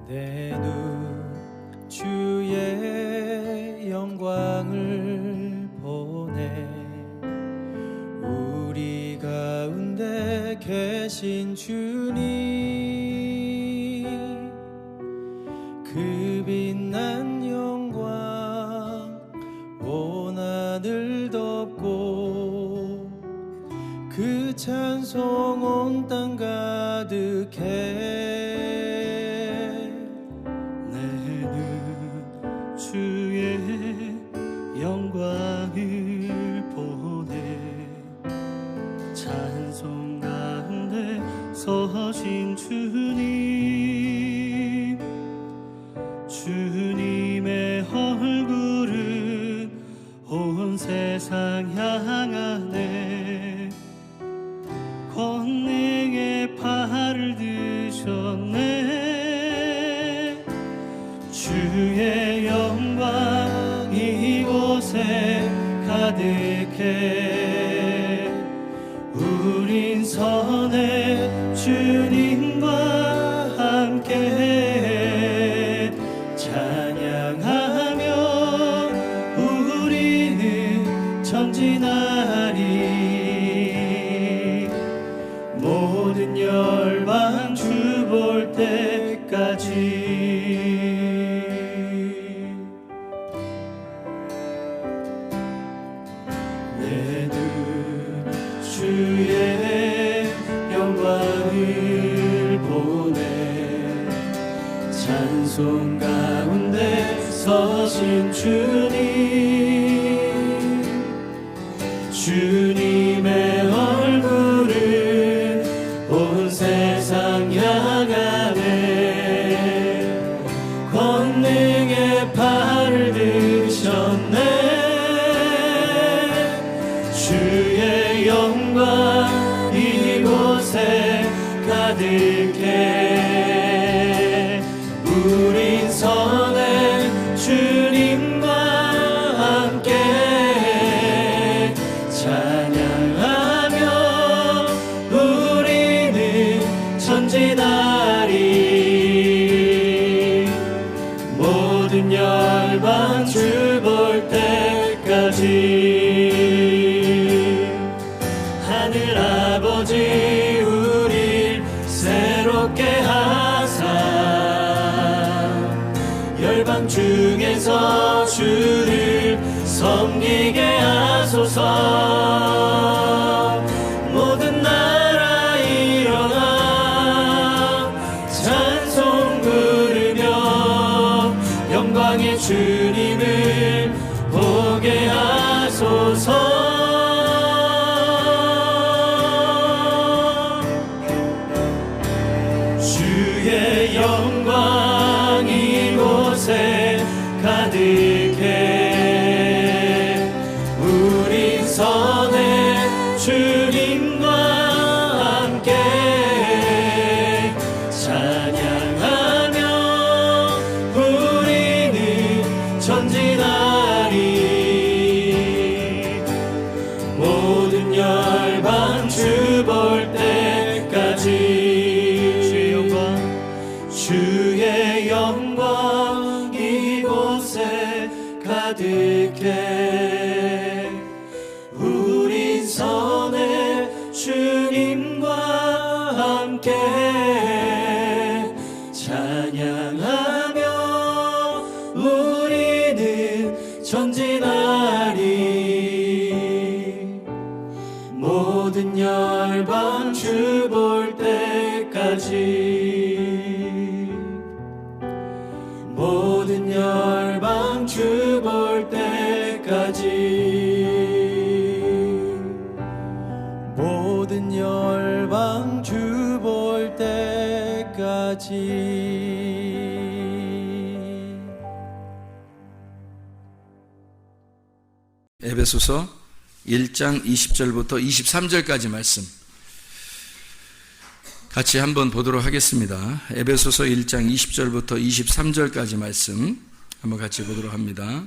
내 눈 주의 영광을 보네. 우리 가운데 계신 주님, 그 빛난 영광 온 하늘 덮고 그 찬송 온 땅 가득해. 주의 영광을 보네. 찬송 가운데 서신 주님, 주님의 얼굴을 온 세상 향하네. 권능의 팔을 드셨네. 주의 영광 이곳에 가득해. 우린 선해 주님과 함께 찬양하며 우리는 전진하리. 모든 열방 주 볼 때까지. 내 눈 주의 영광을 보네. 찬송 가운데 서신 주님, 주님의 얼굴을 온 세상 향하네. 권능의 팔을 드셨네. 주의 영광 이곳에 가득해. 우린 선해 주님과 함께 찬양하며 우리는 전진하리. 모든 열방 주 볼 때까지. 하늘 아버지 우릴 새롭게 하사 열방 중에서 주를 섬기게 하소서. 모든 나라 일어나 찬송 부르며 영광의 주님을 보게 하소서. 주의 영광 이곳에 가득해. 우린 선해 주님과 함께 찬양하며 우리는 전진하리. 모든 열방 주 볼 때까지. 주의 영광 이곳에 가득해. 우린 선해 주님과 함께 찬양하며 우리는 전진하리. 모든 열방 주 볼 때까지. 모든 열방 주 볼 때까지. 모든 열방 주 볼 때까지. 에베소서 1장 20절부터 23절까지 말씀 같이 한번 보도록 하겠습니다. 에베소서 1장 20절부터 23절까지 말씀 한번 같이 보도록 합니다.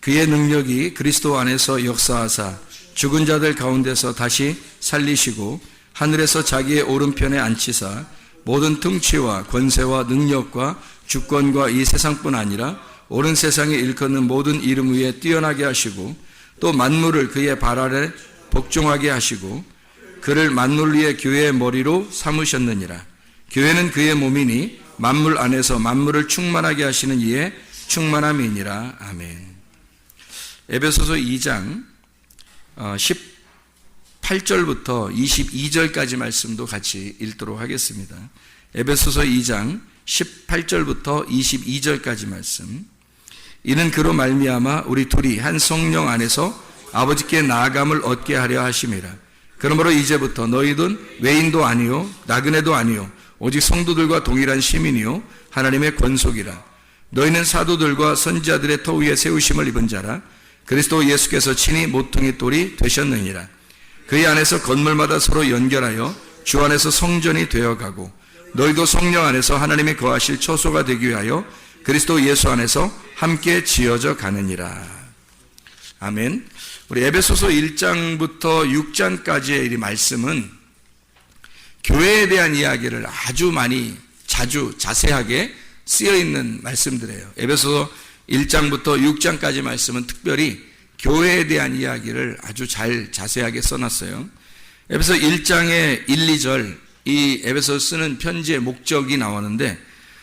그의 능력이 그리스도 안에서 역사하사 죽은 자들 가운데서 다시 살리시고 하늘에서 자기의 오른편에 앉히사 모든 통치와 권세와 능력과 주권과 이 세상뿐 아니라 온 세상에 일컫는 모든 이름 위에 뛰어나게 하시고 또 만물을 그의 발 아래 복종하게 하시고 그를 만물 위의 교회의 머리로 삼으셨느니라. 교회는 그의 몸이니 만물 안에서 만물을 충만하게 하시는 이의 충만함이니라. 아멘. 에베소서 2장 18절부터 22절까지 말씀도 같이 읽도록 하겠습니다. 에베소서 2장 18절부터 22절까지 말씀. 이는 그로 말미암아 우리 둘이 한 성령 안에서 아버지께 나아감을 얻게 하려 하심이라. 그러므로 이제부터 너희는 외인도 아니요 나그네도 아니요 오직 성도들과 동일한 시민이요 하나님의 권속이라. 너희는 사도들과 선지자들의 터 위에 세우심을 입은 자라. 그리스도 예수께서 친히 모퉁이 돌이 되셨느니라. 그의 안에서 건물마다 서로 연결하여 주 안에서 성전이 되어가고 너희도 성령 안에서 하나님이 거하실 처소가 되기 위하여 그리스도 예수 안에서 함께 지어져 가느니라. 아멘. 우리 에베소서 1장부터 6장까지의 이 말씀은 교회에 대한 이야기를 아주 많이 자주 자세하게 쓰여 있는 말씀들이에요. 에베소서 1장부터 6장까지 말씀은 특별히 교회에 대한 이야기를 아주 잘 자세하게 써놨어요. 에베소 1장의 1, 2절 이 에베소 쓰는 편지의 목적이 나오는데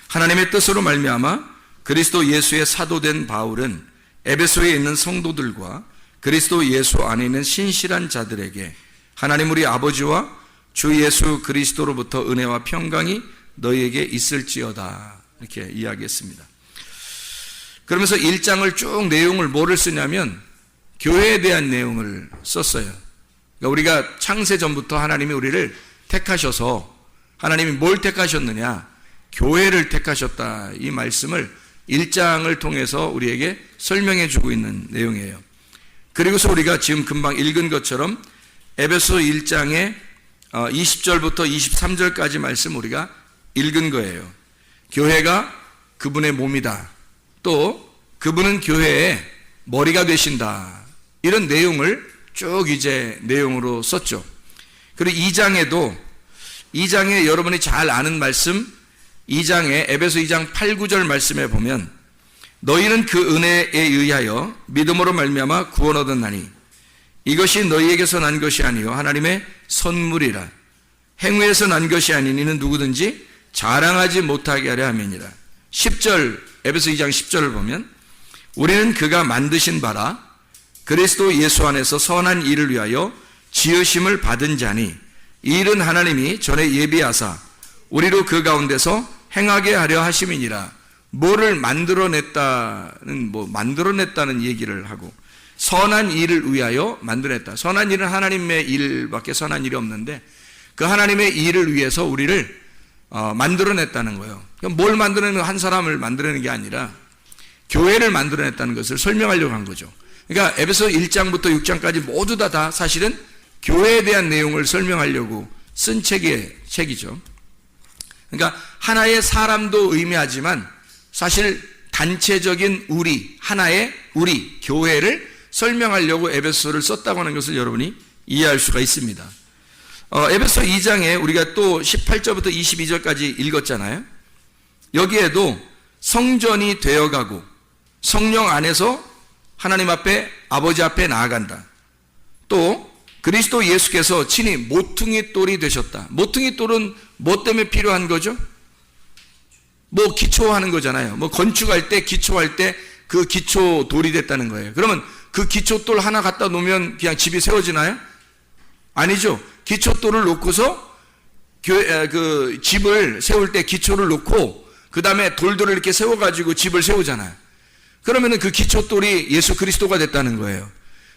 하나님의 뜻으로 말미암아 그리스도 예수의 사도된 바울은 에베소에 있는 성도들과 그리스도 예수 안에 있는 신실한 자들에게 하나님 우리 아버지와 주 예수 그리스도로부터 은혜와 평강이 너희에게 있을지어다 이렇게 이야기했습니다. 그러면서 1장을 쭉 내용을 뭐를 쓰냐면 교회에 대한 내용을 썼어요. 그러니까 우리가 창세 전부터 하나님이 우리를 택하셔서 하나님이 뭘 택하셨느냐? 교회를 택하셨다. 이 말씀을 1장을 통해서 우리에게 설명해 주고 있는 내용이에요. 그리고서 우리가 지금 금방 읽은 것처럼 에베소 1장의 20절부터 23절까지 말씀 우리가 읽은 거예요. 교회가 그분의 몸이다. 또 그분은 교회의 머리가 되신다. 이런 내용을 쭉 이제 내용으로 썼죠. 그리고 2장에 여러분이 잘 아는 말씀 2장에 에베소 2장 8, 9절 말씀에 보면 너희는 그 은혜에 의하여 믿음으로 말미암아 구원 얻었나니 이것이 너희에게서 난 것이 아니요 하나님의 선물이라. 행위에서 난 것이 아닌 이는 누구든지 자랑하지 못하게 하려 함이니라. 10절 에베소 2장 10절을 보면 우리는 그가 만드신 바라 그리스도 예수 안에서 선한 일을 위하여 지으심을 받은 자니 이 일은 하나님이 전에 예비하사 우리로 그 가운데서 행하게 하려 하심이니라. 뭐를 만들어냈다는 얘기를 하고 선한 일을 위하여 만들어냈다. 선한 일은 하나님의 일밖에 선한 일이 없는데 그 하나님의 일을 위해서 우리를 만들어냈다는 거예요. 뭘 만들어내는 한 사람을 만들어내는 게 아니라 교회를 만들어냈다는 것을 설명하려고 한 거죠. 그러니까 에베소 1장부터 6장까지 모두 다 사실은 교회에 대한 내용을 설명하려고 쓴 책이죠. 그러니까 하나의 사람도 의미하지만 사실 단체적인 하나의 우리 교회를 설명하려고 에베소를 썼다고 하는 것을 여러분이 이해할 수가 있습니다. 에베소 2장에 우리가 또 18절부터 22절까지 읽었잖아요. 여기에도 성전이 되어가고 성령 안에서 하나님 앞에 아버지 앞에 나아간다. 또 그리스도 예수께서 친히 모퉁이 돌이 되셨다. 모퉁이 돌은 뭐 때문에 필요한 거죠? 뭐 기초하는 거잖아요. 뭐 건축할 때 기초할 때 그 기초 돌이 됐다는 거예요. 그러면 그 기초 돌 하나 갖다 놓으면 그냥 집이 세워지나요? 아니죠. 기초 돌을 놓고서 그 집을 세울 때 기초를 놓고 그 다음에 돌들을 이렇게 세워가지고 집을 세우잖아요. 그러면은 그 기초 돌이 예수 그리스도가 됐다는 거예요.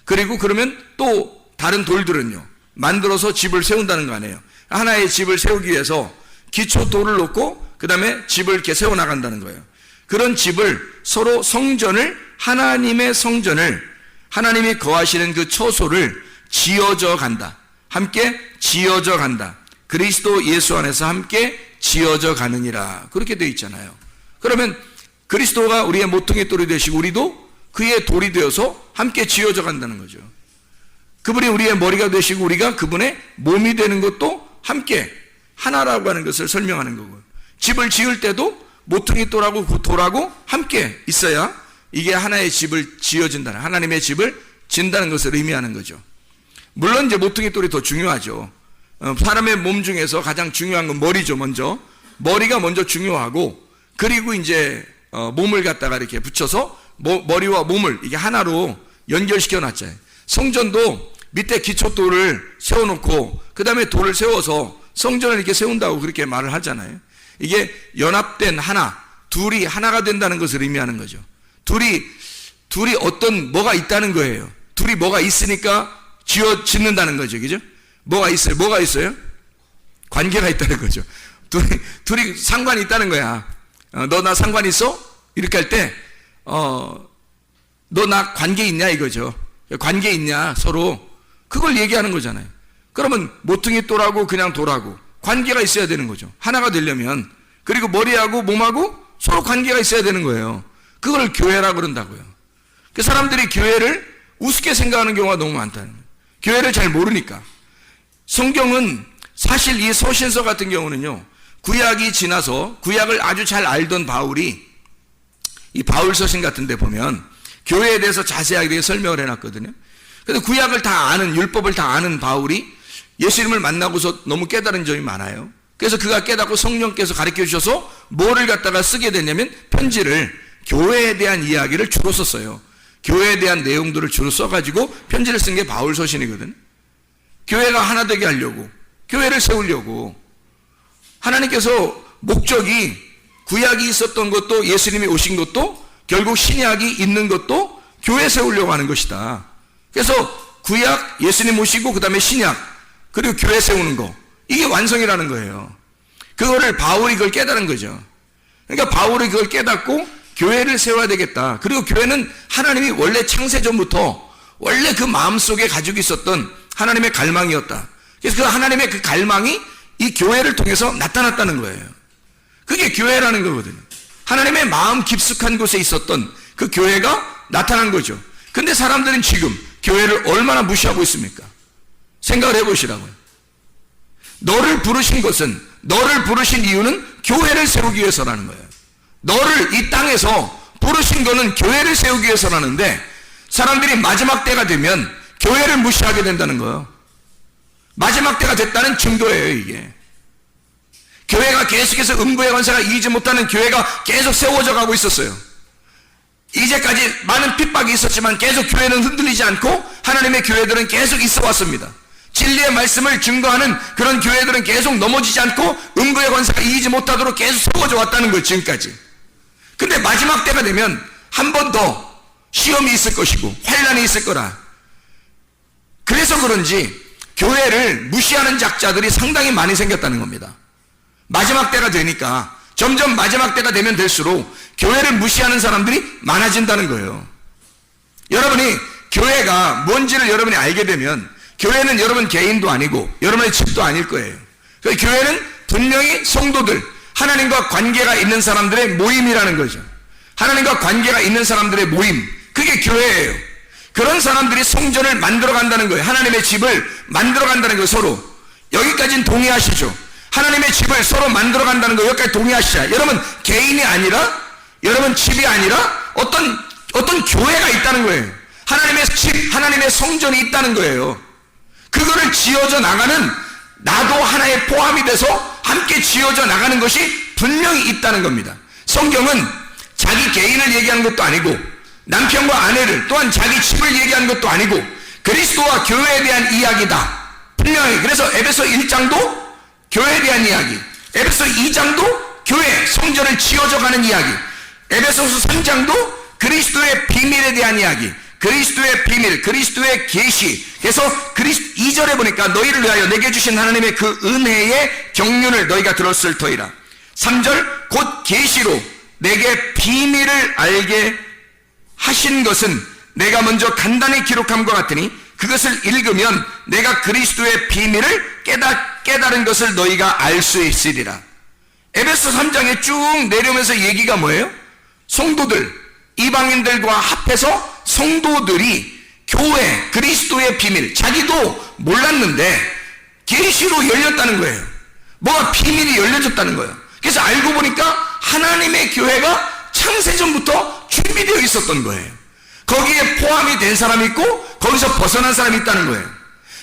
그리고 그러면 또 다른 돌들은요 만들어서 집을 세운다는 거 아니에요. 하나의 집을 세우기 위해서 기초 돌을 놓고 그 다음에 집을 이렇게 세워나간다는 거예요. 그런 집을 서로 성전을 하나님의 성전을 하나님이 거하시는 그 처소를 지어져 간다. 함께 지어져 간다. 그리스도 예수 안에서 함께 지어져 가느니라. 그렇게 되어 있잖아요. 그러면 그리스도가 우리의 모퉁이 돌이 되시고 우리도 그의 돌이 되어서 함께 지어져 간다는 거죠. 그분이 우리의 머리가 되시고 우리가 그분의 몸이 되는 것도 함께 하나라고 하는 것을 설명하는 거고요. 집을 지을 때도 모퉁이 돌하고 그 돌하고 함께 있어야 이게 하나의 집을 지어진다는, 하나님의 집을 진다는 것을 의미하는 거죠. 물론 이제 모퉁이 돌이 더 중요하죠. 사람의 몸 중에서 가장 중요한 건 머리죠. 먼저 머리가 먼저 중요하고, 그리고 이제 몸을 갖다가 이렇게 붙여서 머리와 몸을 이게 하나로 연결시켜 놨잖아요. 성전도 밑에 기초돌을 세워놓고 그 다음에 돌을 세워서 성전을 이렇게 세운다고 그렇게 말을 하잖아요. 이게 연합된 하나, 둘이 하나가 된다는 것을 의미하는 거죠. 둘이 뭐가 있다는 거예요. 둘이 뭐가 있으니까 짓는다는 거죠. 그죠? 뭐가 있어요? 뭐가 있어요? 관계가 있다는 거죠. 둘이 상관이 있다는 거야. 너 나 상관 있어? 이렇게 할 때, 너 나 관계 있냐 이거죠. 관계 있냐 서로. 그걸 얘기하는 거잖아요. 그러면 모퉁이 돌하고 그냥 돌하고 관계가 있어야 되는 거죠. 하나가 되려면. 그리고 머리하고 몸하고 서로 관계가 있어야 되는 거예요. 그걸 교회라 그런다고요. 그 사람들이 교회를 우습게 생각하는 경우가 너무 많다는 거예요. 교회를 잘 모르니까. 성경은 사실 이 서신서 같은 경우는요, 구약이 지나서 구약을 아주 잘 알던 바울이 이 바울 서신 같은 데 보면 교회에 대해서 자세하게 설명을 해놨거든요. 그래서 구약을 다 아는, 율법을 다 아는 바울이 예수님을 만나고서 너무 깨달은 점이 많아요. 그래서 그가 깨닫고 성령께서 가르쳐 주셔서 뭐를 갖다가 쓰게 됐냐면 편지를, 교회에 대한 이야기를 주로 썼어요. 교회에 대한 내용들을 주로 써가지고 편지를 쓴 게 바울 서신이거든. 교회가 하나 되게 하려고, 교회를 세우려고. 하나님께서 목적이 구약이 있었던 것도, 예수님이 오신 것도, 결국 신약이 있는 것도 교회 세우려고 하는 것이다. 그래서 구약, 예수님 오시고 그 다음에 신약, 그리고 교회 세우는 거, 이게 완성이라는 거예요. 그거를 바울이 그걸 깨달은 거죠. 그러니까 바울이 그걸 깨닫고 교회를 세워야 되겠다. 그리고 교회는 하나님이 원래 창세전부터 원래 그 마음속에 가지고 있었던 하나님의 갈망이었다. 그래서 그 하나님의 그 갈망이 이 교회를 통해서 나타났다는 거예요. 그게 교회라는 거거든요. 하나님의 마음 깊숙한 곳에 있었던 그 교회가 나타난 거죠. 근데 사람들은 지금 교회를 얼마나 무시하고 있습니까? 생각을 해보시라고요. 너를 부르신 것은, 너를 부르신 이유는 교회를 세우기 위해서라는 거예요. 너를 이 땅에서 부르신 거는 교회를 세우기 위해서라는데, 사람들이 마지막 때가 되면 교회를 무시하게 된다는 거예요. 마지막 때가 됐다는 증거예요, 이게. 교회가 계속해서 음부의 권세가 이기지 못하는 교회가 계속 세워져 가고 있었어요. 이제까지 많은 핍박이 있었지만 계속 교회는 흔들리지 않고 하나님의 교회들은 계속 있어 왔습니다. 진리의 말씀을 증거하는 그런 교회들은 계속 넘어지지 않고 음부의 권세가 이기지 못하도록 계속 세워져 왔다는 거예요, 지금까지. 근데 마지막 때가 되면 한 번 더 시험이 있을 것이고 환난이 있을 거라. 그래서 그런지 교회를 무시하는 작자들이 상당히 많이 생겼다는 겁니다. 마지막 때가 되니까 점점 마지막 때가 되면 될수록 교회를 무시하는 사람들이 많아진다는 거예요. 여러분이 교회가 뭔지를 여러분이 알게 되면 교회는 여러분 개인도 아니고 여러분의 집도 아닐 거예요. 교회는 분명히 성도들, 하나님과 관계가 있는 사람들의 모임이라는 거죠. 하나님과 관계가 있는 사람들의 모임, 그게 교회예요. 그런 사람들이 성전을 만들어 간다는 거예요. 하나님의 집을 만들어 간다는 거예요. 서로. 여기까지는 동의하시죠? 하나님의 집을 서로 만들어 간다는 거 여기까지 동의하시죠? 여러분 개인이 아니라, 여러분 집이 아니라 어떤 교회가 있다는 거예요. 하나님의 집, 하나님의 성전이 있다는 거예요. 그거를 지어져 나가는, 나도 하나의 포함이 돼서 함께 지어져 나가는 것이 분명히 있다는 겁니다. 성경은 자기 개인을 얘기하는 것도 아니고 남편과 아내를, 또한 자기 집을 얘기하는 것도 아니고 그리스도와 교회에 대한 이야기다. 분명히. 그래서 에베소 1장도 교회에 대한 이야기, 에베소 2장도 교회, 성전을 지어져 가는 이야기, 에베소서 3장도 그리스도의 비밀에 대한 이야기, 그리스도의 비밀, 그리스도의 계시. 그래서 2절에 보니까 너희를 위하여 내게 주신 하나님의 그 은혜의 경륜을 너희가 들었을 터이라. 3절 곧 계시로 내게 비밀을 알게 하신 것은 내가 먼저 간단히 기록함과 같으니 그것을 읽으면 내가 그리스도의 비밀을 깨달은 것을 너희가 알 수 있으리라. 에베소 3장에 쭉 내려오면서 얘기가 뭐예요? 성도들, 이방인들과 합해서 성도들이 교회, 그리스도의 비밀, 자기도 몰랐는데 계시로 열렸다는 거예요. 뭐가 비밀이 열려졌다는 거예요. 그래서 알고 보니까 하나님의 교회가 창세전부터 준비되어 있었던 거예요. 거기에 포함이 된 사람이 있고 거기서 벗어난 사람이 있다는 거예요.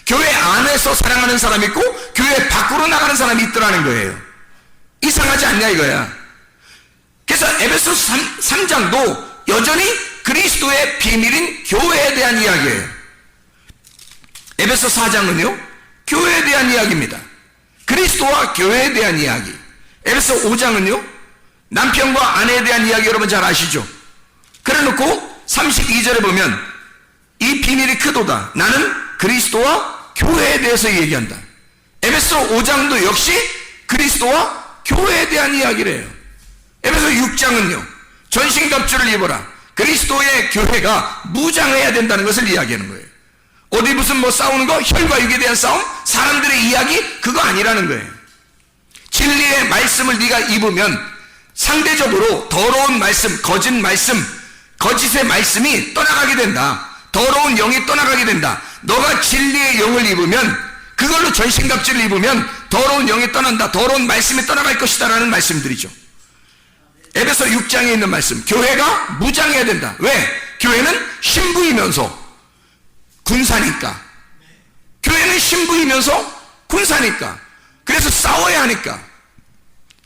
교회 안에서 사랑하는 사람이 있고 교회 밖으로 나가는 사람이 있더라는 거예요. 이상하지 않냐 이거야. 그래서 에베소 3장도 여전히 그리스도의 비밀인 교회에 대한 이야기예요. 에베소 4장은요 교회에 대한 이야기입니다. 그리스도와 교회에 대한 이야기. 에베소 5장은요 남편과 아내에 대한 이야기 여러분 잘 아시죠? 그래놓고 32절에 보면 이 비밀이 크도다. 나는 그리스도와 교회에 대해서 얘기한다. 에베소 5장도 역시 그리스도와 교회에 대한 이야기를 해요. 에베소 6장은요 전신갑주를 입어라. 그리스도의 교회가 무장해야 된다는 것을 이야기하는 거예요. 어디 무슨 뭐 싸우는 거, 혈과 육에 대한 싸움, 사람들의 이야기, 그거 아니라는 거예요. 진리의 말씀을 네가 입으면 상대적으로 더러운 말씀, 거짓 말씀, 거짓의 말씀이 떠나가게 된다. 더러운 영이 떠나가게 된다. 너가 진리의 영을 입으면, 그걸로 전신갑주를 입으면 더러운 영이 떠난다. 더러운 말씀이 떠나갈 것이다 라는 말씀들이죠. 에베소 6장에 있는 말씀, 교회가 무장해야 된다. 왜? 교회는 신부이면서 군사니까. 교회는 신부이면서 군사니까. 그래서 싸워야 하니까.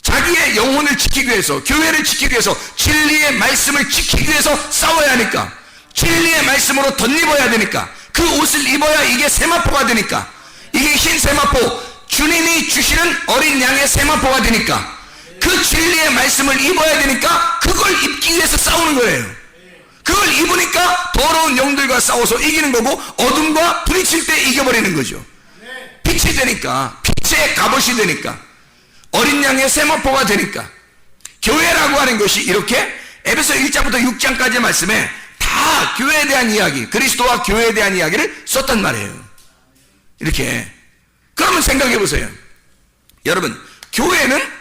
자기의 영혼을 지키기 위해서, 교회를 지키기 위해서, 진리의 말씀을 지키기 위해서 싸워야 하니까. 진리의 말씀으로 덧입어야 되니까. 그 옷을 입어야 이게 세마포가 되니까. 이게 흰 세마포, 주님이 주시는 어린 양의 세마포가 되니까. 그 진리의 말씀을 입어야 되니까 그걸 입기 위해서 싸우는 거예요. 그걸 입으니까 더러운 영들과 싸워서 이기는 거고, 어둠과 부딪힐 때 이겨버리는 거죠. 빛이 되니까, 빛의 갑옷이 되니까, 어린 양의 세마포가 되니까. 교회라고 하는 것이 이렇게 에베소 1장부터 6장까지의 말씀에 다 교회에 대한 이야기, 그리스도와 교회에 대한 이야기를 썼단 말이에요. 이렇게. 그러면 생각해 보세요. 여러분, 교회는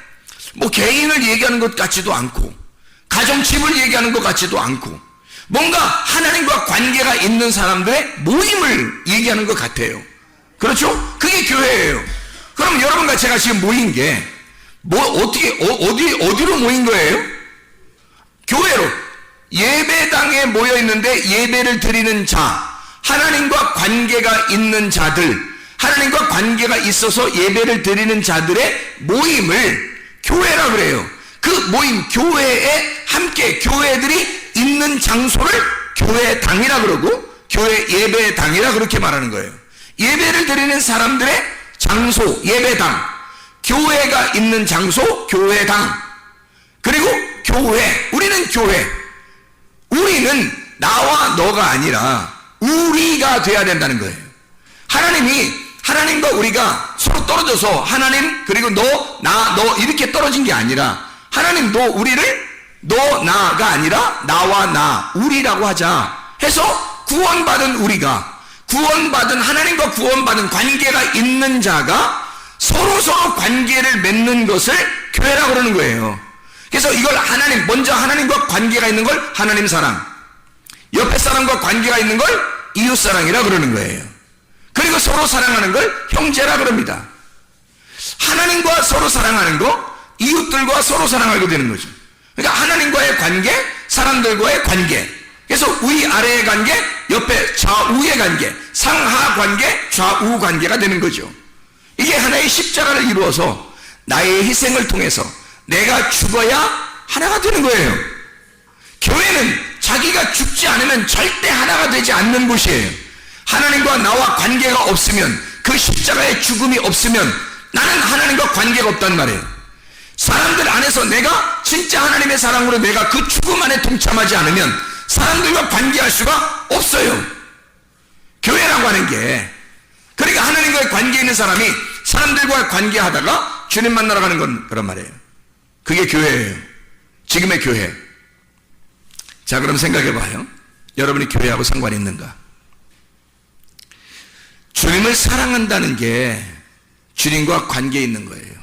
뭐 개인을 얘기하는 것 같지도 않고, 가정집을 얘기하는 것 같지도 않고, 뭔가 하나님과 관계가 있는 사람들의 모임을 얘기하는 것 같아요. 그렇죠? 그게 교회예요. 그럼 여러분과 제가 지금 모인 게 어디로 모인 거예요? 교회로. 예배당에 모여 있는데 예배를 드리는 자, 하나님과 관계가 있는 자들, 하나님과 관계가 있어서 예배를 드리는 자들의 모임을 교회라 그래요. 그 모임, 교회에 함께 교회들이 있는 장소를 교회당이라 그러고, 교회 예배당이라 그렇게 말하는 거예요. 예배를 드리는 사람들의 장소, 예배당. 교회가 있는 장소, 교회당. 그리고 교회, 우리는 교회. 우리는 나와 너가 아니라 우리가 돼야 된다는 거예요. 하나님과 우리가 서로 떨어져서 하나님, 그리고 너, 나, 너 이렇게 떨어진 게 아니라, 하나님도 우리를 너, 나가 아니라 나와 나, 우리라고 하자 해서 구원받은 우리가, 구원받은, 하나님과 구원받은 관계가 있는 자가 서로 관계를 맺는 것을 교회라고 그러는 거예요. 그래서 이걸 먼저 하나님과 관계가 있는 걸 하나님 사랑, 옆에 사람과 관계가 있는 걸 이웃 사랑이라 그러는 거예요. 그리고 서로 사랑하는 걸 형제라 그럽니다. 하나님과 서로 사랑하는 거, 이웃들과 서로 사랑하게 되는 거죠. 그러니까 하나님과의 관계, 사람들과의 관계. 그래서 위아래의 관계, 옆에 좌우의 관계, 상하 관계, 좌우 관계가 되는 거죠. 이게 하나의 십자가를 이루어서 나의 희생을 통해서 내가 죽어야 하나가 되는 거예요. 교회는 자기가 죽지 않으면 절대 하나가 되지 않는 곳이에요. 하나님과 나와 관계가 없으면, 그 십자가의 죽음이 없으면 나는 하나님과 관계가 없단 말이에요. 사람들 안에서 내가 진짜 하나님의 사랑으로 내가 그 죽음 안에 동참하지 않으면 사람들과 관계할 수가 없어요. 교회라고 하는 게. 그러니까 하나님과의 관계 있는 사람이 사람들과 관계하다가 주님 만나러 가는 건 그런 말이에요. 그게 교회예요. 지금의 교회. 자, 그럼 생각해 봐요. 여러분이 교회하고 상관이 있는가? 주님을 사랑한다는 게 주님과 관계 있는 거예요.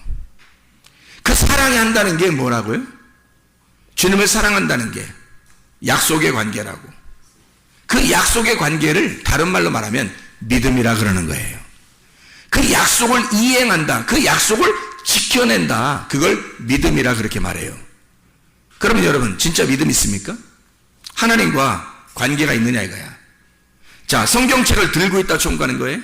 그 사랑이 한다는 게 뭐라고요? 주님을 사랑한다는 게 약속의 관계라고. 그 약속의 관계를 다른 말로 말하면 믿음이라 그러는 거예요. 그 약속을 이행한다. 그 약속을 지켜낸다. 그걸 믿음이라 그렇게 말해요. 그러면 여러분 진짜 믿음 있습니까? 하나님과 관계가 있느냐 이거야. 자, 성경책을 들고 있다고 천국가는 거예요?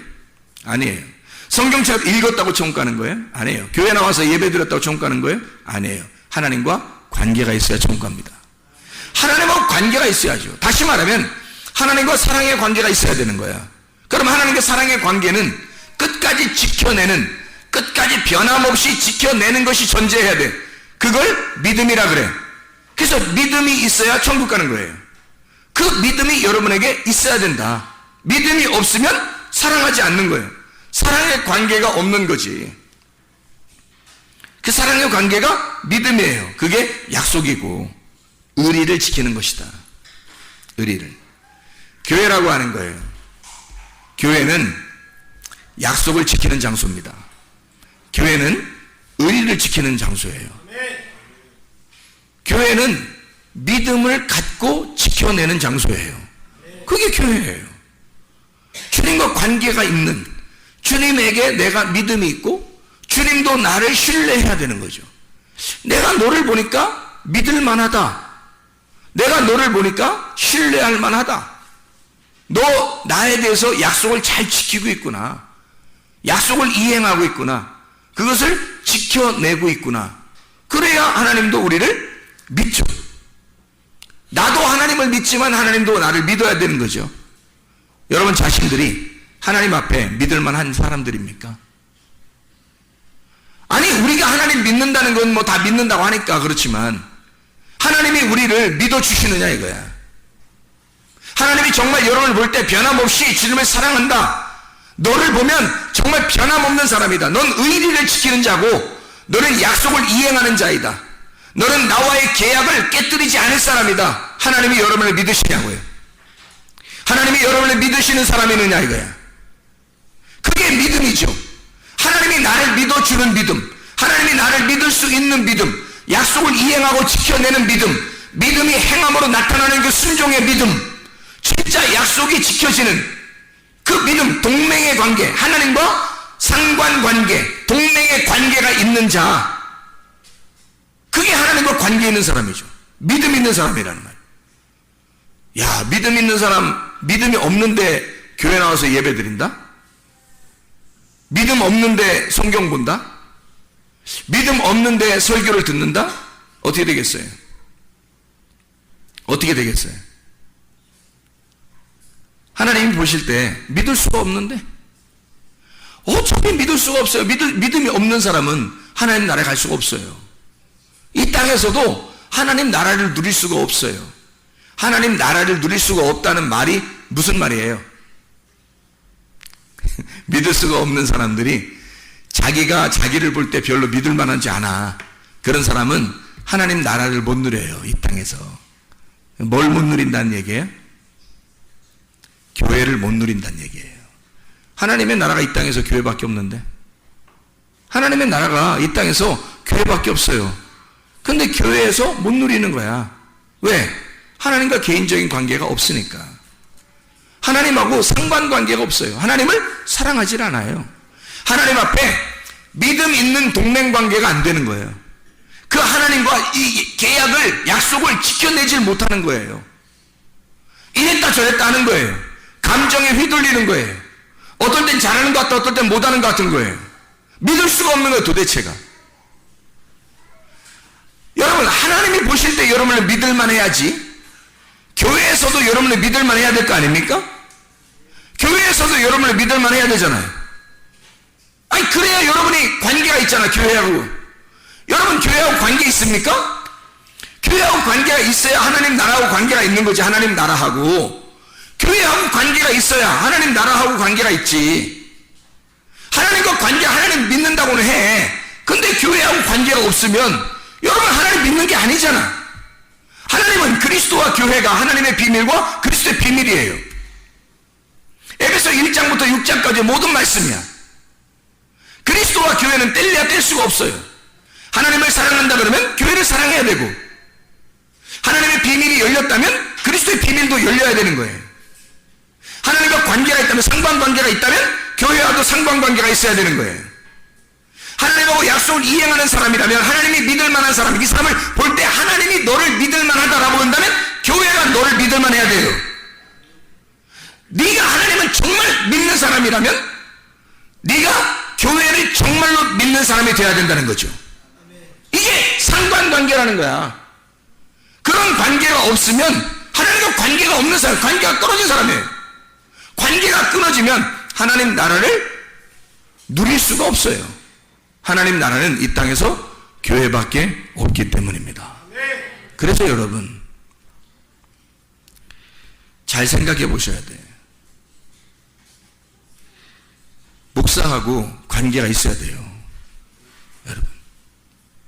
아니에요. 성경책을 읽었다고 천국가는 거예요? 아니에요. 교회 나와서 예배 드렸다고 천국가는 거예요? 아니에요. 하나님과 관계가 있어야 천국갑니다. 하나님하고 관계가 있어야죠. 다시 말하면 하나님과 사랑의 관계가 있어야 되는 거야. 그럼 하나님과 사랑의 관계는 끝까지 지켜내는, 끝까지 변함없이 지켜내는 것이 존재해야 돼. 그걸 믿음이라 그래. 그래서 믿음이 있어야 천국 가는 거예요. 그 믿음이 여러분에게 있어야 된다. 믿음이 없으면 사랑하지 않는 거예요. 사랑의 관계가 없는 거지. 그 사랑의 관계가 믿음이에요. 그게 약속이고 의리를 지키는 것이다. 의리를. 교회라고 하는 거예요. 교회는 약속을 지키는 장소입니다. 교회는 의리를 지키는 장소예요. 교회는 믿음을 갖고 지켜내는 장소예요. 그게 교회예요. 주님과 관계가 있는, 주님에게 내가 믿음이 있고 주님도 나를 신뢰해야 되는 거죠. 내가 너를 보니까 믿을 만하다. 내가 너를 보니까 신뢰할 만하다. 너 나에 대해서 약속을 잘 지키고 있구나. 약속을 이행하고 있구나. 그것을 지켜내고 있구나. 그래야 하나님도 우리를 믿죠. 나도 하나님을 믿지만 하나님도 나를 믿어야 되는 거죠. 여러분 자신들이 하나님 앞에 믿을 만한 사람들입니까? 아니, 우리가 하나님 믿는다는 건 뭐 다 믿는다고 하니까 그렇지만 하나님이 우리를 믿어주시느냐 이거야. 하나님이 정말 여러분을 볼 때 변함없이 주님을 사랑한다. 너를 보면 정말 변함없는 사람이다. 넌 의리를 지키는 자고 너는 약속을 이행하는 자이다. 너는 나와의 계약을 깨뜨리지 않을 사람이다. 하나님이 여러분을 믿으시냐고요. 하나님이 여러분을 믿으시는 사람이느냐 이거야. 그게 믿음이죠. 하나님이 나를 믿어주는 믿음, 하나님이 나를 믿을 수 있는 믿음, 약속을 이행하고 지켜내는 믿음, 믿음이 행함으로 나타나는 그 순종의 믿음, 진짜 약속이 지켜지는 그 믿음, 동맹의 관계, 하나님과 상관관계, 동맹의 관계가 있는 자, 그게 하나님과 관계 있는 사람이죠. 믿음 있는 사람이라는 말. 야, 믿음 있는 사람, 믿음이 없는데 교회 나와서 예배 드린다? 믿음 없는데 성경 본다? 믿음 없는데 설교를 듣는다? 어떻게 되겠어요? 어떻게 되겠어요? 하나님이 보실 때 믿을 수가 없는데 어차피 믿을 수가 없어요. 믿음이 없는 사람은 하나님 나라에 갈 수가 없어요. 이 땅에서도 하나님 나라를 누릴 수가 없어요. 하나님 나라를 누릴 수가 없다는 말이 무슨 말이에요? 믿을 수가 없는 사람들이 자기가 자기를 볼 때 별로 믿을 만하지 않아. 그런 사람은 하나님 나라를 못 누려요. 이 땅에서. 뭘 못 누린다는 얘기예요? 교회를 못 누린다는 얘기예요. 하나님의 나라가 이 땅에서 교회밖에 없는데, 하나님의 나라가 이 땅에서 교회밖에 없어요. 근데 교회에서 못 누리는 거야. 왜? 하나님과 개인적인 관계가 없으니까. 하나님하고 상관관계가 없어요. 하나님을 사랑하질 않아요. 하나님 앞에 믿음 있는 동맹관계가 안 되는 거예요. 그 하나님과 이 계약을, 약속을 지켜내질 못하는 거예요. 이랬다 저랬다 하는 거예요. 감정에 휘둘리는 거예요. 어떨 땐 잘하는 것 같다, 어떨 땐 못하는 것 같은 거예요. 믿을 수가 없는 거예요, 도대체가. 여러분, 하나님이 보실 때 여러분을 믿을만 해야지. 교회에서도 여러분을 믿을만 해야 될 거 아닙니까? 교회에서도 여러분을 믿을만 해야 되잖아요. 아니, 그래야 여러분이 관계가 있잖아, 교회하고. 여러분, 교회하고 관계 있습니까? 교회하고 관계가 있어야 하나님 나라하고 관계가 있는 거지. 하나님 나라하고. 교회하고 관계가 있어야 하나님 나라하고 관계가 있지. 하나님과 관계, 하나님 믿는다고는 해. 근데 교회하고 관계가 없으면 여러분 하나님 믿는 게 아니잖아. 하나님은 그리스도와 교회가 하나님의 비밀과 그리스도의 비밀이에요. 에베소 1장부터 6장까지 모든 말씀이야. 그리스도와 교회는 뗄래야 뗄 수가 없어요. 하나님을 사랑한다 그러면 교회를 사랑해야 되고, 하나님의 비밀이 열렸다면 그리스도의 비밀도 열려야 되는 거예요. 하나님과 관계가 있다면, 상관관계가 있다면 교회와도 상관관계가 있어야 되는 거예요. 하나님하고 약속을 이행하는 사람이라면, 하나님이 믿을 만한 사람, 이 사람을 볼 때 하나님이 너를 믿을 만하다라고 한다면 교회가 너를 믿을 만해야 돼요. 네가 하나님을 정말 믿는 사람이라면 네가 교회를 정말로 믿는 사람이 돼야 된다는 거죠. 이게 상관관계라는 거야. 그런 관계가 없으면 하나님과 관계가 없는 사람, 관계가 떨어진 사람이에요. 관계가 끊어지면 하나님 나라를 누릴 수가 없어요. 하나님 나라는 이 땅에서 교회밖에 없기 때문입니다. 그래서 여러분 잘 생각해 보셔야 돼요. 목사하고 관계가 있어야 돼요. 여러분,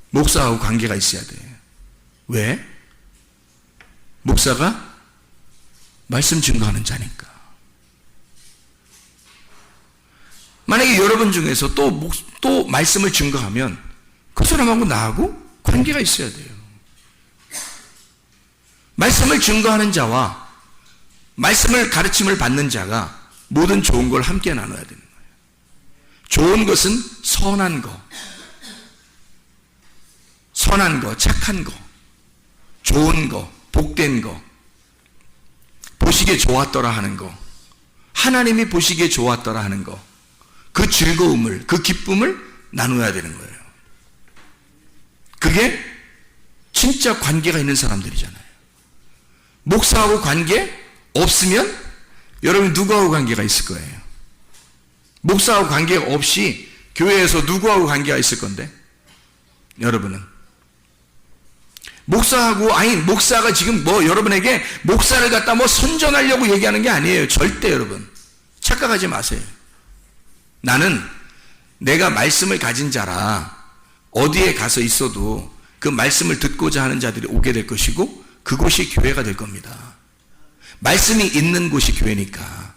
목사하고 관계가 있어야 돼요. 왜? 목사가 말씀 증거하는 자니까. 만약에 여러분 중에서 또 말씀을 증거하면 그 사람하고 나하고 관계가 있어야 돼요. 말씀을 증거하는 자와 말씀을 가르침을 받는 자가 모든 좋은 걸 함께 나눠야 되는 거예요. 좋은 것은 선한 거, 착한 거, 좋은 거, 복된 거, 보시기에 좋았더라 하는 거, 하나님이 보시기에 좋았더라 하는 거, 그 즐거움을, 그 기쁨을 나눠야 되는 거예요. 그게 진짜 관계가 있는 사람들이잖아요. 목사하고 관계 없으면 여러분 누구하고 관계가 있을 거예요? 목사하고 관계가 없이 교회에서 누구하고 관계가 있을 건데? 여러분은 목사가 지금 여러분에게 목사를 갖다 선전하려고 얘기하는 게 아니에요. 절대 여러분 착각하지 마세요. 나는 내가 말씀을 가진 자라 어디에 가서 있어도 그 말씀을 듣고자 하는 자들이 오게 될 것이고 그곳이 교회가 될 겁니다. 말씀이 있는 곳이 교회니까.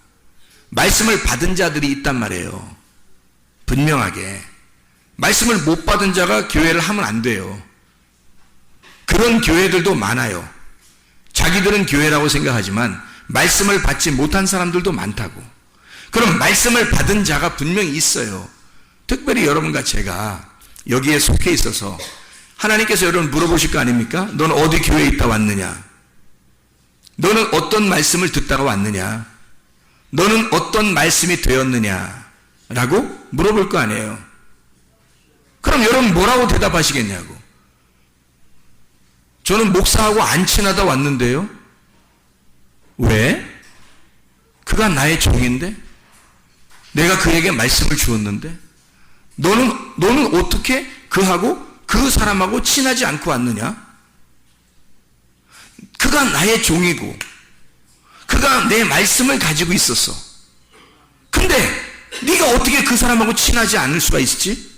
말씀을 받은 자들이 있단 말이에요. 분명하게. 말씀을 못 받은 자가 교회를 하면 안 돼요. 그런 교회들도 많아요. 자기들은 교회라고 생각하지만 말씀을 받지 못한 사람들도 많다고. 그럼 말씀을 받은 자가 분명히 있어요. 특별히 여러분과 제가 여기에 속해 있어서 하나님께서 여러분 물어보실 거 아닙니까? 너는 어디 교회에 있다 왔느냐? 너는 어떤 말씀을 듣다가 왔느냐? 너는 어떤 말씀이 되었느냐? 라고 물어볼 거 아니에요. 그럼 여러분 뭐라고 대답하시겠냐고. 저는 목사하고 안 친하다 왔는데요. 왜? 그가 나의 종인데? 내가 그에게 말씀을 주었는데? 너는 어떻게 그 사람하고 친하지 않고 왔느냐? 그가 나의 종이고 그가 내 말씀을 가지고 있었어. 근데 네가 어떻게 그 사람하고 친하지 않을 수가 있지?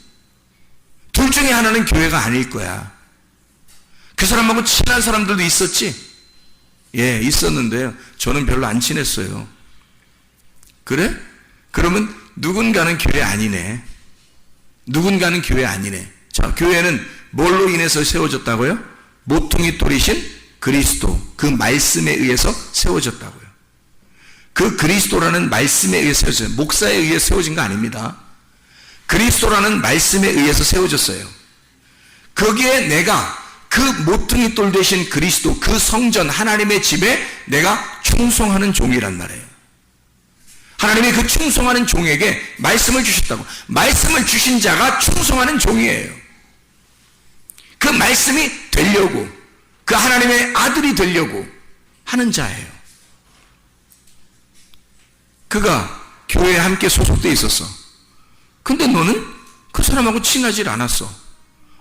둘 중에 하나는 교회가 아닐 거야. 그 사람하고 친한 사람들도 있었지? 예, 있었는데요. 저는 별로 안 친했어요. 그래? 그러면 누군가는 교회 아니네. 누군가는 교회 아니네. 자, 교회는 뭘로 인해서 세워졌다고요? 모퉁이 돌이신 그리스도, 그 말씀에 의해서 세워졌다고요. 그 그리스도라는 말씀에 의해서 세워졌어요. 목사에 의해 세워진 거 아닙니다. 그리스도라는 말씀에 의해서 세워졌어요. 거기에 내가 그 모퉁이 돌 되신 그리스도, 그 성전 하나님의 집에 내가 충성하는 종이란 말이에요. 하나님이 그 충성하는 종에게 말씀을 주셨다고. 말씀을 주신 자가 충성하는 종이에요. 그 말씀이 되려고, 그 하나님의 아들이 되려고 하는 자예요. 그가 교회에 함께 소속되어 있었어. 근데 너는 그 사람하고 친하지 않았어.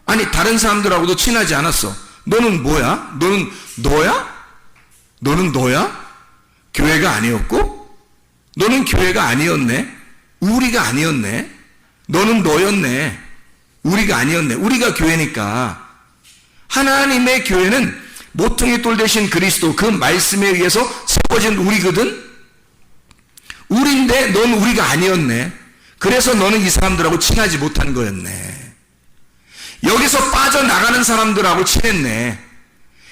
아니, 다른 사람들하고도 친하지 않았어. 너는 뭐야? 너는 너야? 너는 너야? 교회가 아니었고? 너는 교회가 아니었네? 우리가 아니었네? 너는 너였네? 우리가 아니었네? 우리가 교회니까. 하나님의 교회는 모퉁이 돌 되신 그리스도, 그 말씀에 의해서 세워진 우리거든? 우리인데 넌 우리가 아니었네. 그래서 너는 이 사람들하고 친하지 못한 거였네. 여기서 빠져나가는 사람들하고 친했네.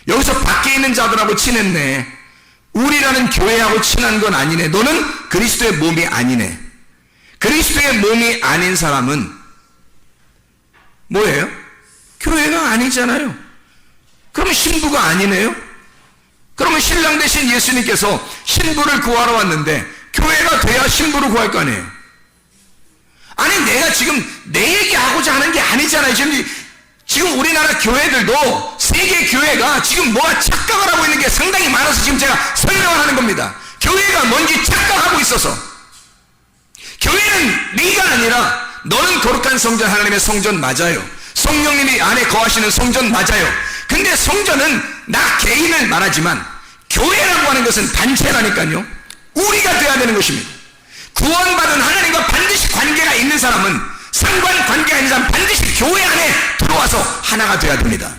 여기서 밖에 있는 자들하고 친했네. 우리라는 교회하고 친한 건 아니네. 너는 그리스도의 몸이 아니네. 그리스도의 몸이 아닌 사람은 뭐예요? 교회가 아니잖아요. 그러면 신부가 아니네요? 그러면 신랑 대신 예수님께서 신부를 구하러 왔는데 교회가 돼야 신부를 구할 거 아니에요? 아니, 내가 지금 내 얘기하고자 하는 게 아니잖아요. 지금 우리나라 교회들도 세계 교회가 지금 뭐가 착각을 하고 있는 게 상당히 많아서 지금 제가 설명을 하는 겁니다. 교회가 뭔지 착각하고 있어서. 교회는 네가 아니라 너는 거룩한 성전, 하나님의 성전 맞아요. 성령님이 안에 거하시는 성전 맞아요. 근데 성전은 나 개인을 말하지만 교회라고 하는 것은 단체라니까요. 우리가 돼야 되는 것입니다. 구원받은 하나님과 반드시 관계가 있는 사람은, 상관관계가 있는 사람은 반드시 교회 안에 들어와서 하나가 돼야 됩니다.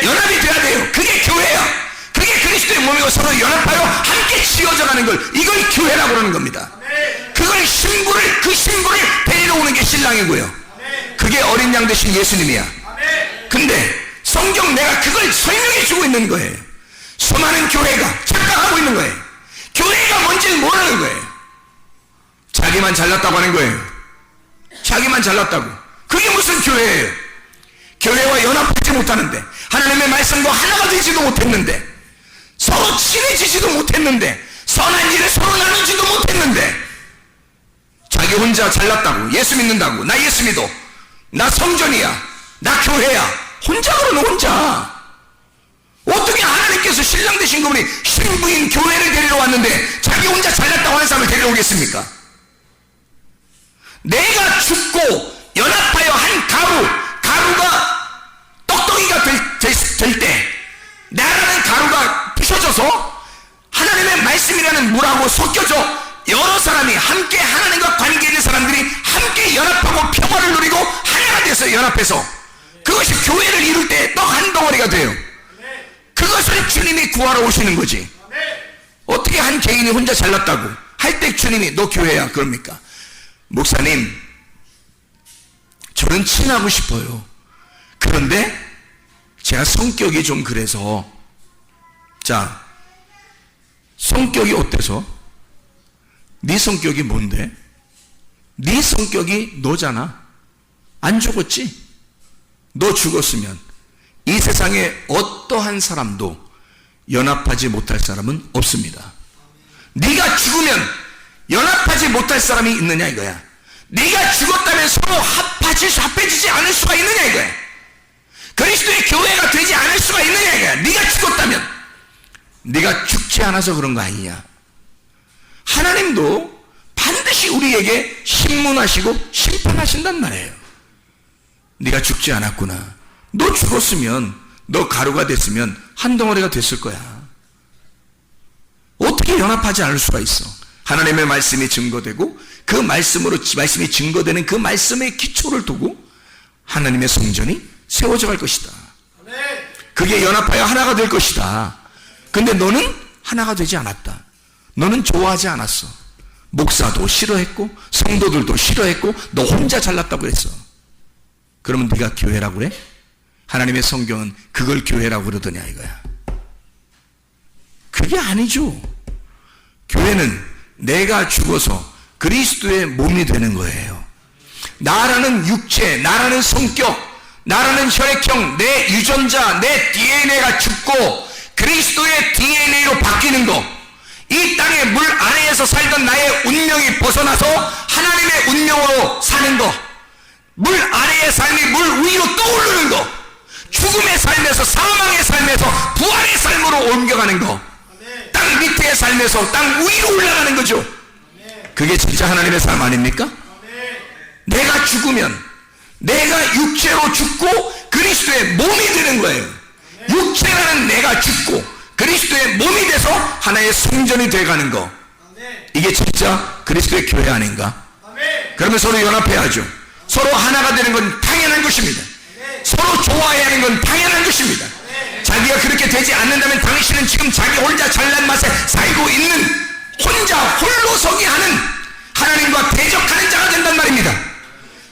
연합이 돼야 돼요. 그게 교회야. 그게 그리스도의 몸이고 서로 연합하여 함께 지어져 가는 걸, 이걸 교회라고 그러는 겁니다. 그걸 그 신부를 데리러 오는 게 신랑이고요. 그게 어린 양 되신 예수님이야. 근데 성경 내가 그걸 설명해 주고 있는 거예요. 수많은 교회가 착각하고 있는 거예요. 교회가 뭔지를 모르는 거예요. 자기만 잘났다고 하는 거예요. 자기만 잘났다고. 그게 무슨 교회예요? 교회와 연합하지 못하는데, 하나님의 말씀과 하나가 되지도 못했는데, 서로 친해지지도 못했는데, 선한 일을 서로 나누지도 못했는데, 자기 혼자 잘났다고, 예수 믿는다고, 나 예수 믿어, 나 성전이야, 나 교회야, 혼자 그러는 혼자. 어떻게 하나님께서 신랑 되신 그분이 신부인 교회를 데리러 왔는데 자기 혼자 잘났다고 하는 사람을 데리러 오겠습니까? 내가 죽고 연합하여 한 가루가 떡덩이가 될 때, 나라는 가루가 부셔져서 하나님의 말씀이라는 물하고 섞여져 여러 사람이 함께 하나님과 관계 있는 사람들이 함께 연합하고 평화를 누리고 하나가 돼서 연합해서 그것이 교회를 이룰 때 떡 한 덩어리가 돼요. 그것을 주님이 구하러 오시는 거지. 어떻게 한 개인이 혼자 잘났다고 할 때 주님이 너 교회야 그럽니까? 목사님, 저는 친하고 싶어요. 그런데 제가 성격이 좀 그래서. 자, 성격이 어때서? 네 성격이 뭔데? 네 성격이 너잖아. 안 죽었지? 너 죽었으면 이 세상에 어떠한 사람도 연합하지 못할 사람은 없습니다. 네가 죽으면 연합하지 못할 사람이 있느냐 이거야. 네가 죽었다면 서로 합해지지 않을 수가 있느냐 이거야. 그리스도의 교회가 되지 않을 수가 있느냐 이거야. 네가 죽었다면. 네가 죽지 않아서 그런 거 아니냐. 하나님도 반드시 우리에게 심문하시고 심판하신단 말이에요. 네가 죽지 않았구나. 너 죽었으면, 너 가루가 됐으면 한 덩어리가 됐을 거야. 어떻게 연합하지 않을 수가 있어? 하나님의 말씀이 증거되고 그 말씀이 증거되는 그 말씀의 기초를 두고 하나님의 성전이 세워져 갈 것이다. 그게 연합하여 하나가 될 것이다. 근데 너는 하나가 되지 않았다. 너는 좋아하지 않았어. 목사도 싫어했고 성도들도 싫어했고 너 혼자 잘났다고 그랬어. 그러면 네가 교회라고 그래? 하나님의 성경은 그걸 교회라고 그러더냐 이거야. 그게 아니죠. 교회는 내가 죽어서 그리스도의 몸이 되는 거예요. 나라는 육체, 나라는 성격, 나라는 혈액형, 내 유전자, 내 DNA가 죽고 그리스도의 DNA로 바뀌는 거. 이 땅의 물 아래에서 살던 나의 운명이 벗어나서 하나님의 운명으로 사는 거. 물 아래의 삶이 물 위로 떠오르는 거. 죽음의 삶에서, 사망의 삶에서 부활의 삶으로 옮겨가는 거. 땅 밑의 삶에서 땅 위로 올라가는 거죠. 그게 진짜 하나님의 삶 아닙니까? 내가 죽으면 내가 육체로 죽고 그리스도의 몸이 되는 거예요. 육체라는 내가 죽고 그리스도의 몸이 돼서 하나의 성전이 돼가는 거. 이게 진짜 그리스도의 교회 아닌가? 그러면 서로 연합해야죠. 서로 하나가 되는 건 당연한 것입니다. 서로 좋아해야 하는 건 당연한 것입니다. 자기가 그렇게 되지 않는다면 당신은 지금 자기 혼자 잘난 맛에 살고 있는, 혼자 홀로서기 하는, 하나님과 대적하는 자가 된단 말입니다.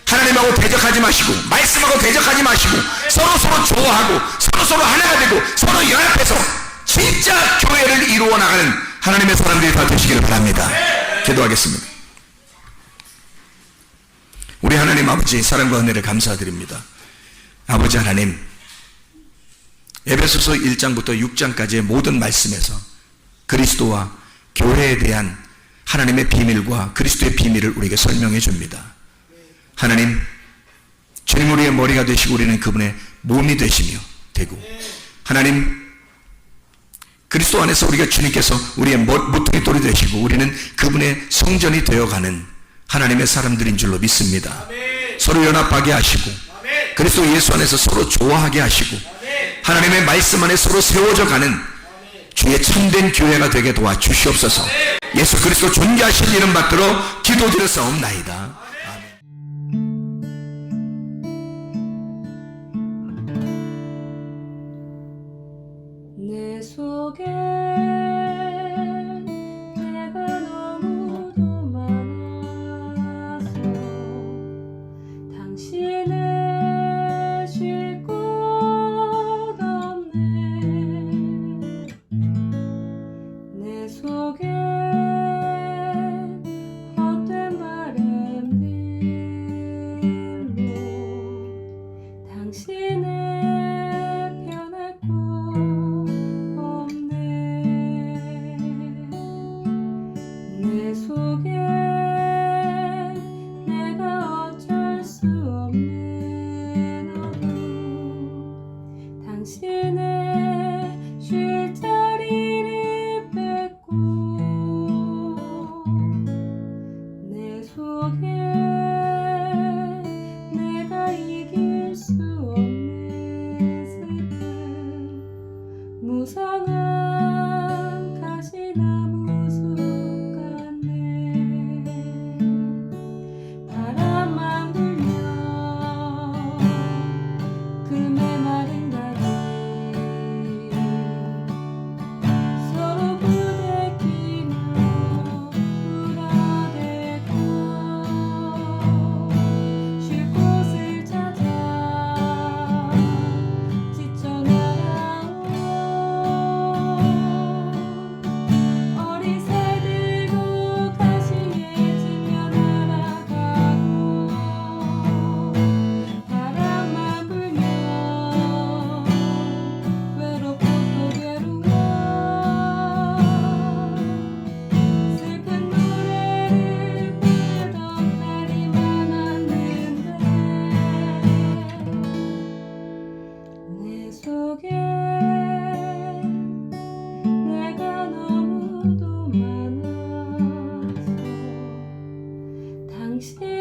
하나님하고 대적하지 마시고 말씀하고 대적하지 마시고 서로 좋아하고 서로 하나가 되고 서로 연합해서 진짜 교회를 이루어 나가는 하나님의 사람들이 다 되시기를 바랍니다. 기도하겠습니다. 우리 하나님 아버지, 사랑과 은혜를 감사드립니다. 아버지 하나님, 에베소서 1장부터 6장까지의 모든 말씀에서 그리스도와 교회에 대한 하나님의 비밀과 그리스도의 비밀을 우리에게 설명해 줍니다. 하나님, 주님 우리의 머리가 되시고 우리는 그분의 몸이 되시며 되고, 하나님, 그리스도 안에서 우리가 주님께서 우리의 모퉁이 돌이 되시고 우리는 그분의 성전이 되어가는 하나님의 사람들인 줄로 믿습니다. 서로 연합하게 하시고 그리스도 예수 안에서 서로 좋아하게 하시고 하나님의 말씀 안에 서로 세워져 가는 주의 참된 교회가 되게 도와주시옵소서. 예수 그리스도 존귀하신 이름 받들어 기도드렸사옵나이다. 내 속에 내가 너무도 많아서 당신을 쉴 곳 없네. 내 속에 헛된 바램들로 당신을 변할 곳 내 속에 내가 어쩔 수 없는 어둠 당신의 쉴 자리를 뺏고 내 속에 내가 이길 수 없는 슬픔 무성한 가시나무 숲 바람만 불면 그 메마른 가지 서로 부대끼며 울어대고 쉴 곳을 찾아 지쳐 나가오 어린 새들도 가시에 지며 날아가고 바람만 불면 외롭고 또 괴로워 슬픈 노래를 부르던 날이 많았는데 내 속에 내가 너무도 많아서 당신